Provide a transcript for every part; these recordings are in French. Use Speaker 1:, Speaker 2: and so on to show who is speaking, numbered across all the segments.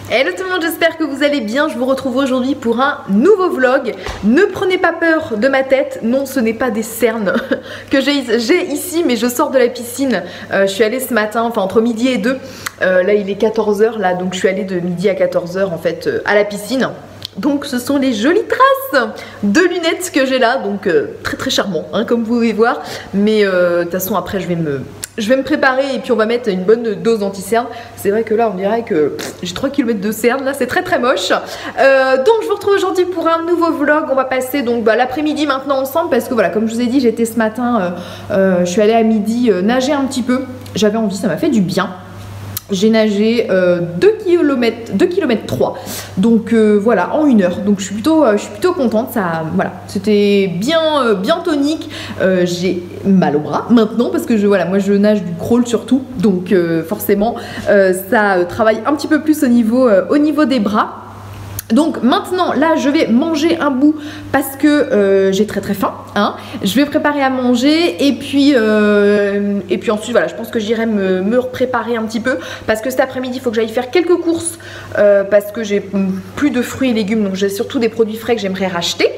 Speaker 1: Hello tout le monde, j'espère que vous allez bien. Je vous retrouve aujourd'hui pour un nouveau vlog. Ne prenez pas peur de ma tête. Non, ce n'est pas des cernes que j'ai ici, mais je sors de la piscine. Je suis allée ce matin, enfin entre midi et 2. Là il est 14 h là, donc je suis allée de midi à 14 h en fait à la piscine. Donc ce sont les jolies traces de lunettes que j'ai là, donc très charmant hein, comme vous pouvez voir. Mais de toute façon après je vais me préparer et puis on va mettre une bonne dose d'anti-cerne. C'est vrai que là on dirait que j'ai 3 km de cerne, là c'est très moche. Donc je vous retrouve aujourd'hui pour un nouveau vlog. On va passer donc l'après-midi maintenant ensemble parce que voilà, comme je vous ai dit, j'étais ce matin, je suis allée à midi nager un petit peu. J'avais envie, ça m'a fait du bien. J'ai nagé 2 km 3, donc voilà, en 1 heure. Donc je suis plutôt contente. Ça, voilà, c'était bien tonique. J'ai mal au bras maintenant parce que voilà, moi je nage du crawl surtout, donc forcément ça travaille un petit peu plus au niveau des bras. Donc maintenant là je vais manger un bout parce que j'ai très faim hein. Je vais préparer à manger et puis ensuite voilà, je pense que j'irai me préparer un petit peu parce que cet après-midi il faut que j'aille faire quelques courses parce que j'ai plus de fruits et légumes, donc j'ai surtout des produits frais que j'aimerais racheter.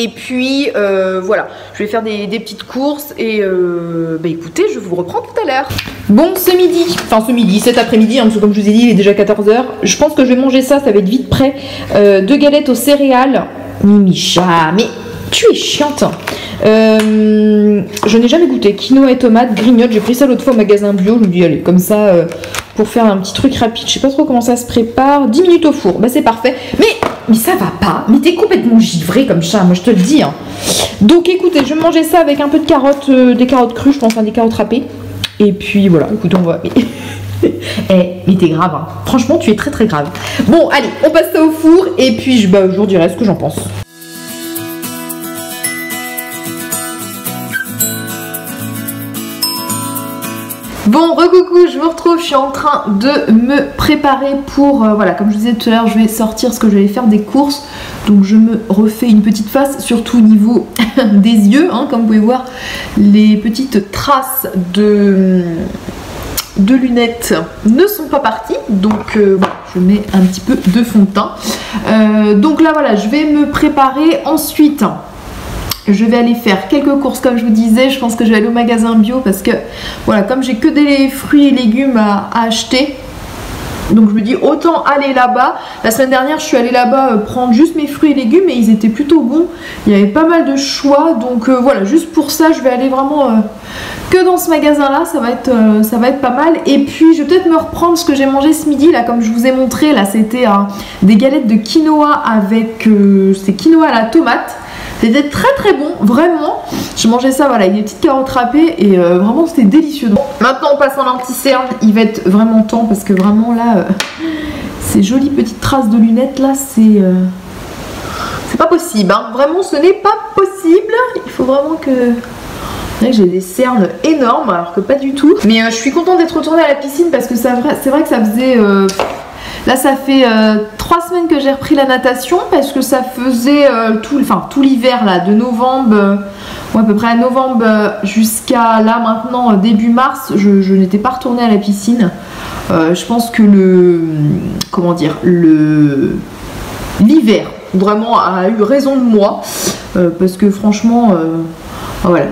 Speaker 1: Et puis voilà, je vais faire des petites courses et écoutez, je vous reprends tout à l'heure. Bon, cet après-midi, hein, parce que comme je vous ai dit, il est déjà 14 h. Je pense que je vais manger ça va être vite prêt. 2 galettes aux céréales. Mimicha, mais tu es chiante. Je n'ai jamais goûté. Quinoa et tomates, grignote. J'ai pris ça l'autre fois au magasin bio. Je me dis, allez, comme ça, pour faire un petit truc rapide. Je sais pas trop comment ça se prépare. 10 minutes au four. Bah, c'est parfait. Mais ça va pas. Mais t'es complètement givré comme ça. Moi, je te le dis. Hein. Donc, écoutez, je vais manger ça avec un peu de carottes, des carottes crues, je pense, des carottes râpées. Et puis voilà, écoute, on va. Mais t'es grave. Hein. Franchement, tu es très grave. Bon, allez, on passe ça au four. Et puis, je vous dirai ce que j'en pense. Bon, recoucou, je vous retrouve, je suis en train de me préparer pour, voilà, comme je vous disais tout à l'heure, je vais sortir ce que je vais faire des courses. Donc je me refais une petite face, surtout au niveau des yeux, hein, comme vous pouvez voir, les petites traces de lunettes ne sont pas parties. Donc voilà, je mets un petit peu de fond de teint. Donc là voilà, je vais me préparer ensuite. Je vais aller faire quelques courses comme je vous disais. Je pense que je vais aller au magasin bio parce que voilà, comme j'ai que des fruits et légumes à acheter, donc je me dis autant aller là-bas. La semaine dernière je suis allée là-bas prendre juste mes fruits et légumes et ils étaient plutôt bons. Il y avait pas mal de choix, donc voilà, juste pour ça je vais aller vraiment que dans ce magasin là. Ça va être pas mal. Et puis je vais peut-être me reprendre ce que j'ai mangé ce midi là, comme je vous ai montré là, c'était des galettes de quinoa avec c'est quinoa à la tomate. C'était très bon, vraiment. Je mangeais ça voilà, avec des petites carottes râpées et vraiment c'était délicieux. Donc, maintenant on passe en anti-cerne, il va être vraiment temps parce que vraiment là, ces jolies petites traces de lunettes là, c'est pas possible. Hein. Vraiment ce n'est pas possible. Il faut vraiment que... J'ai des cernes énormes alors que pas du tout. Mais je suis contente d'être retournée à la piscine parce que c'est vrai que ça faisait... Là ça fait 3 semaines que j'ai repris la natation parce que ça faisait tout l'hiver là, de novembre, à peu près à novembre jusqu'à là maintenant début mars, je n'étais pas retournée à la piscine. Je pense que l'hiver vraiment a eu raison de moi parce que franchement voilà.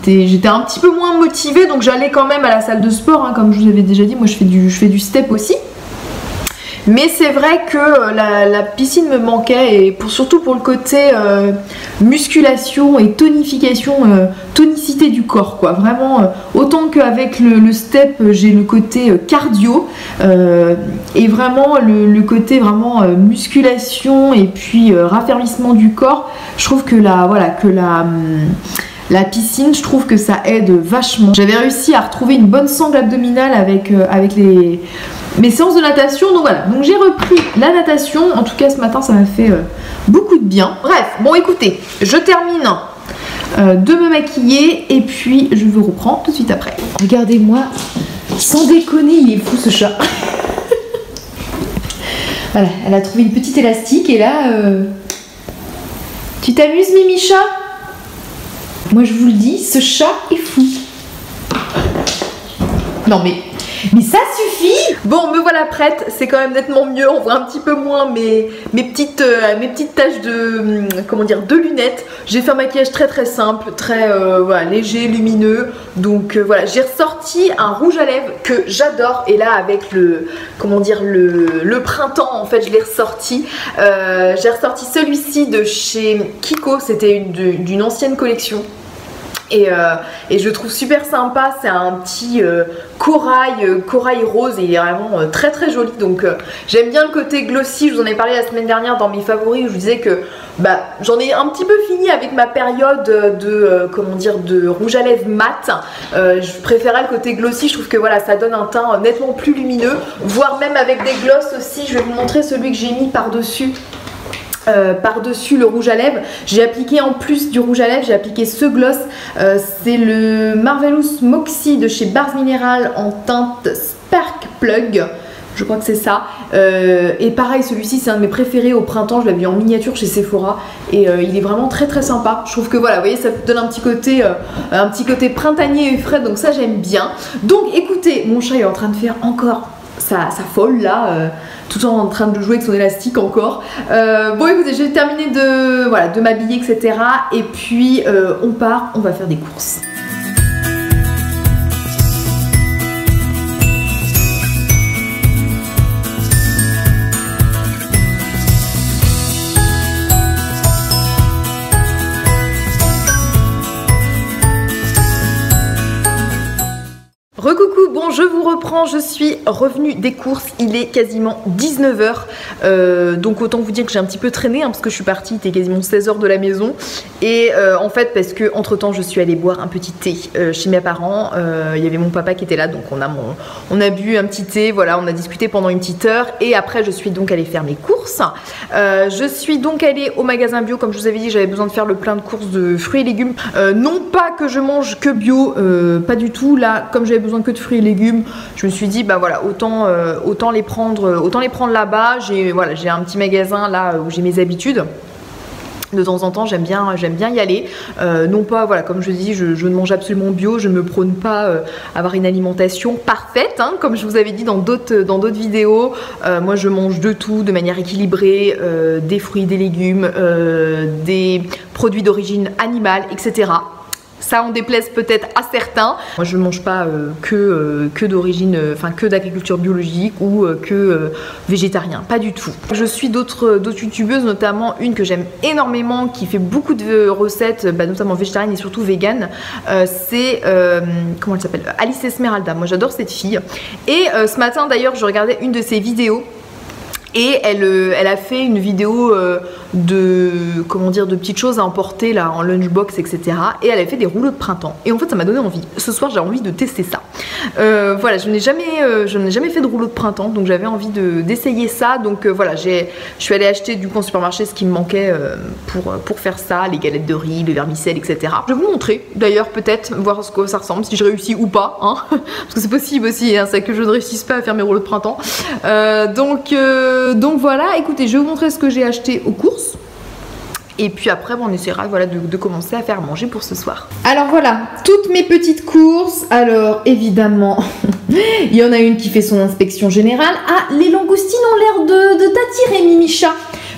Speaker 1: J'étais un petit peu moins motivée, donc j'allais quand même à la salle de sport hein, comme je vous avais déjà dit. Moi je fais du step aussi. Mais c'est vrai que la piscine me manquait et surtout pour le côté musculation et tonification, tonicité du corps quoi. Vraiment, autant qu'avec le step j'ai le côté cardio et vraiment le côté vraiment musculation et puis raffermissement du corps. Je trouve que la piscine, je trouve que ça aide vachement. J'avais réussi à retrouver une bonne sangle abdominale avec mes séances de natation. Donc voilà, donc j'ai repris la natation. En tout cas ce matin ça m'a fait beaucoup de bien. Bref, bon écoutez, je termine de me maquiller et puis je vous reprends tout de suite après. Regardez-moi, sans déconner, il est fou ce chat. Voilà, elle a trouvé une petite élastique et là... Tu t'amuses Mimicha ? Moi je vous le dis, ce chat est fou. Non mais
Speaker 2: Mais ça suffit.
Speaker 1: Bon, me voilà prête, c'est quand même nettement mieux, on voit un petit peu moins mes petites taches de, comment dire, de lunettes. J'ai fait un maquillage très simple, très voilà, léger, lumineux. Donc voilà, j'ai ressorti un rouge à lèvres que j'adore. Et là avec le, comment dire, le printemps, en fait je l'ai ressorti. J'ai ressorti celui-ci de chez Kiko, c'était d'une ancienne collection. Et je le trouve super sympa, c'est un petit corail rose et il est vraiment très joli. Donc j'aime bien le côté glossy, je vous en ai parlé la semaine dernière dans mes favoris où je vous disais que bah, j'en ai un petit peu fini avec ma période de comment dire, de rouge à lèvres mat. Je préférais le côté glossy, je trouve que voilà, ça donne un teint nettement plus lumineux, voire même avec des glosses aussi. Je vais vous montrer celui que j'ai mis par-dessus. Par-dessus le rouge à lèvres, j'ai appliqué en plus du rouge à lèvres, j'ai appliqué ce gloss, c'est le Marvelous Moxie de chez Bars Mineral en teinte Spark Plug, je crois que c'est ça. Et pareil, celui-ci c'est un de mes préférés au printemps, je l'avais vu en miniature chez Sephora et il est vraiment très sympa. Je trouve que voilà, vous voyez, ça donne un petit côté printanier et frais, donc ça j'aime bien. Donc écoutez, mon chat est en train de faire encore sa folle là, tout en train de jouer avec son élastique encore. Bon écoutez, j'ai terminé de m'habiller, etc. Et puis on part, on va faire des courses. Recoucou, bon je vous reprends, je suis revenue des courses, il est quasiment 19 h, donc autant vous dire que j'ai un petit peu traîné hein, parce que je suis partie, il était quasiment 16 h de la maison et en fait parce que entre temps je suis allée boire un petit thé chez mes parents, il y avait mon papa qui était là donc on a bu un petit thé, voilà, on a discuté pendant une petite heure et après je suis donc allée faire mes courses. Je suis donc allée au magasin bio, comme je vous avais dit j'avais besoin de faire le plein de courses de fruits et légumes, non pas que je mange que bio, pas du tout, là comme j'avais besoin que de fruits et légumes, je me suis dit bah voilà, autant les prendre là-bas. J'ai un petit magasin là où j'ai mes habitudes. De temps en temps j'aime bien y aller, non pas voilà, comme je dis, je ne mange absolument bio, je ne me prône pas avoir une alimentation parfaite hein, comme je vous avais dit dans d'autres vidéos. Moi je mange de tout de manière équilibrée, des fruits, des légumes, des produits d'origine animale, etc. Ça en déplaise peut-être à certains. Moi je ne mange pas que d'origine, enfin que d'agriculture biologique ou que végétarien, pas du tout. Je suis d'autres youtubeuses, notamment une que j'aime énormément, qui fait beaucoup de recettes, notamment végétariennes et surtout véganes. C'est, comment elle s'appelle, Alice Esmeralda. Moi j'adore cette fille. Et ce matin d'ailleurs je regardais une de ses vidéos. Et elle a fait une vidéo de, comment dire, de petites choses à emporter là en lunchbox, etc. Et elle a fait des rouleaux de printemps. Et en fait ça m'a donné envie. Ce soir j'ai envie de tester ça. Voilà, je n'ai jamais fait de rouleau de printemps, donc j'avais envie d'essayer ça. Donc voilà, je suis allée acheter du coup en supermarché ce qui me manquait pour faire ça, les galettes de riz, le vermicelle, etc. Je vais vous montrer d'ailleurs, peut-être voir ce que ça ressemble, si je réussis ou pas, hein. Parce que c'est possible aussi, hein, c'est que je ne réussisse pas à faire mes rouleaux de printemps. Donc voilà, écoutez, je vais vous montrer ce que j'ai acheté aux courses. Et puis après, on essaiera voilà, de commencer à faire manger pour ce soir. Alors voilà, toutes mes petites courses. Alors évidemment, il y en a une qui fait son inspection générale. Ah, les langoustines ont l'air de t'attirer, Mimicha.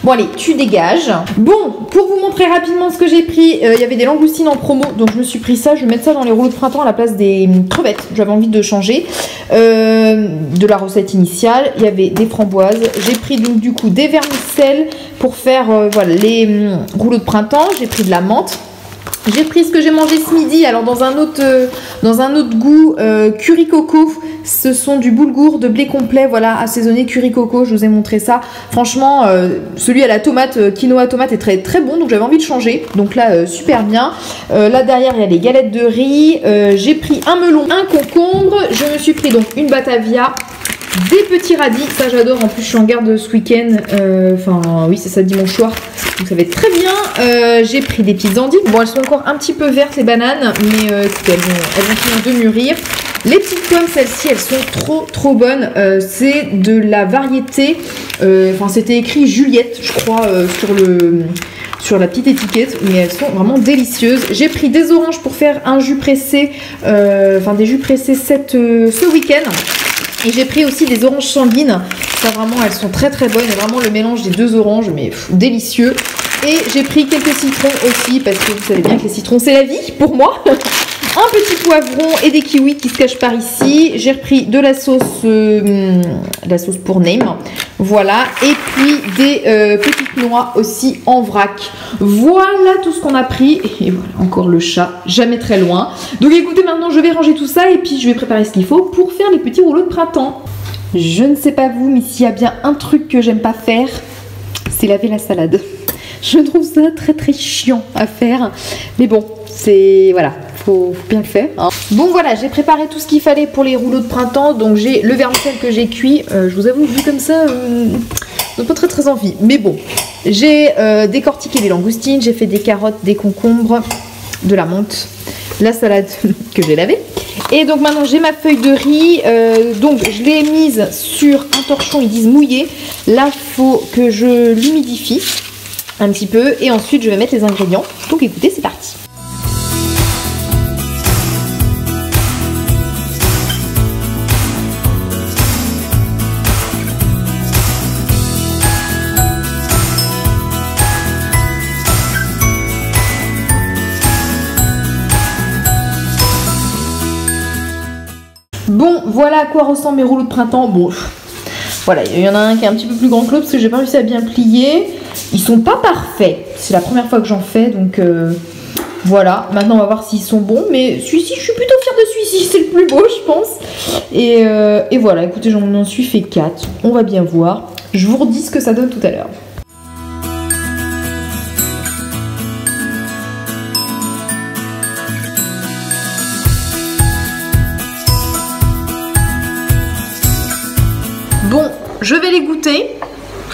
Speaker 1: Bon allez, tu dégages. Bon, pour vous montrer rapidement ce que j'ai pris, il y avait des langoustines en promo, donc je me suis pris ça. Je vais mettre ça dans les rouleaux de printemps à la place des crevettes. J'avais envie de changer de la recette initiale. Il y avait des framboises. J'ai pris donc du coup des vermicelles pour faire voilà, les rouleaux de printemps. J'ai pris de la menthe. J'ai pris ce que j'ai mangé ce midi, alors dans un autre goût, curry coco. Ce sont du boulgour de blé complet, voilà, assaisonné curry coco, je vous ai montré ça. Franchement, celui à la tomate, quinoa tomate est très bon, donc j'avais envie de changer. Donc là, super bien. Là derrière, il y a les galettes de riz. J'ai pris un melon, un concombre. Je me suis pris donc une batavia, des petits radis, ça j'adore. En plus, je suis en garde ce week-end. Enfin, oui, c'est ça, dimanche soir. Donc ça va être très bien. J'ai pris des petites endives. Bon, elles sont encore un petit peu vertes, les bananes, mais écoutez, elles vont finir de mûrir. Les petites pommes, celles-ci, elles sont trop bonnes. C'est de la variété. Enfin, c'était écrit Juliette, je crois, sur la petite étiquette, mais elles sont vraiment délicieuses. J'ai pris des oranges pour faire un jus pressé, enfin des jus pressés ce week-end. Et j'ai pris aussi des oranges sanguines. Ça vraiment, elles sont très très bonnes. Vraiment le mélange des deux oranges, mais délicieux. Et j'ai pris quelques citrons aussi, parce que vous savez bien que les citrons c'est la vie pour moi. Un petit poivron et des kiwis qui se cachent par ici. J'ai repris de la sauce pour Name. Voilà. Et puis des petites noix aussi en vrac. Voilà tout ce qu'on a pris. Et voilà, encore le chat, jamais très loin. Donc écoutez, maintenant je vais ranger tout ça et puis je vais préparer ce qu'il faut pour faire les petits rouleaux de printemps. Je ne sais pas vous, mais s'il y a bien un truc que j'aime pas faire, c'est laver la salade. Je trouve ça très très chiant à faire. Mais bon, c'est... voilà. Faut bien le faire. Hein. Bon voilà, j'ai préparé tout ce qu'il fallait pour les rouleaux de printemps. Donc j'ai le vermicelle que j'ai cuit. Je vous avoue, vu comme ça, j'ai pas très très envie. Mais bon, j'ai décortiqué les langoustines. J'ai fait des carottes, des concombres, de la menthe, la salade que j'ai lavée. Et donc maintenant j'ai ma feuille de riz. Donc je l'ai mise sur un torchon, ils disent mouillé. Là, faut que je l'humidifie un petit peu. Et ensuite je vais mettre les ingrédients. Donc écoutez, c'est parti. Bon, voilà à quoi ressemblent mes rouleaux de printemps. Bon, voilà, il y en a un qui est un petit peu plus grand que l'autre parce que j'ai pas réussi à bien plier. Ils sont pas parfaits. C'est la première fois que j'en fais, donc voilà. Maintenant, on va voir s'ils sont bons. Mais celui-ci, je suis plutôt fière de celui-ci. C'est le plus beau, je pense. Et voilà, écoutez, j'en suis fait 4. On va bien voir. Je vous redis ce que ça donne tout à l'heure. Bon, je vais les goûter.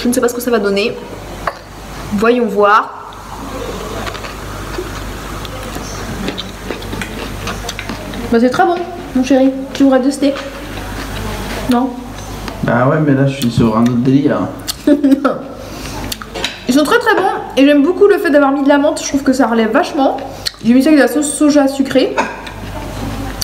Speaker 1: Je ne sais pas ce que ça va donner. Voyons voir. Bah c'est très bon, mon chéri. Tu voudrais tester? Non?
Speaker 2: Bah ouais, mais là je suis sur un autre délire.
Speaker 1: Ils sont très très bons et j'aime beaucoup le fait d'avoir mis de la menthe. Je trouve que ça relève vachement. J'ai mis ça avec de la sauce soja sucrée.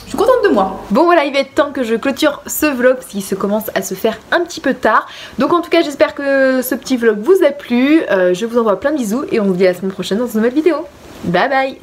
Speaker 1: Je suis contente de moi. Bon voilà, il va être temps que je clôture ce vlog parce qu'il se commence à se faire un petit peu tard. Donc en tout cas, j'espère que ce petit vlog vous a plu. Je vous envoie plein de bisous et on se dit à la semaine prochaine dans une nouvelle vidéo. Bye bye.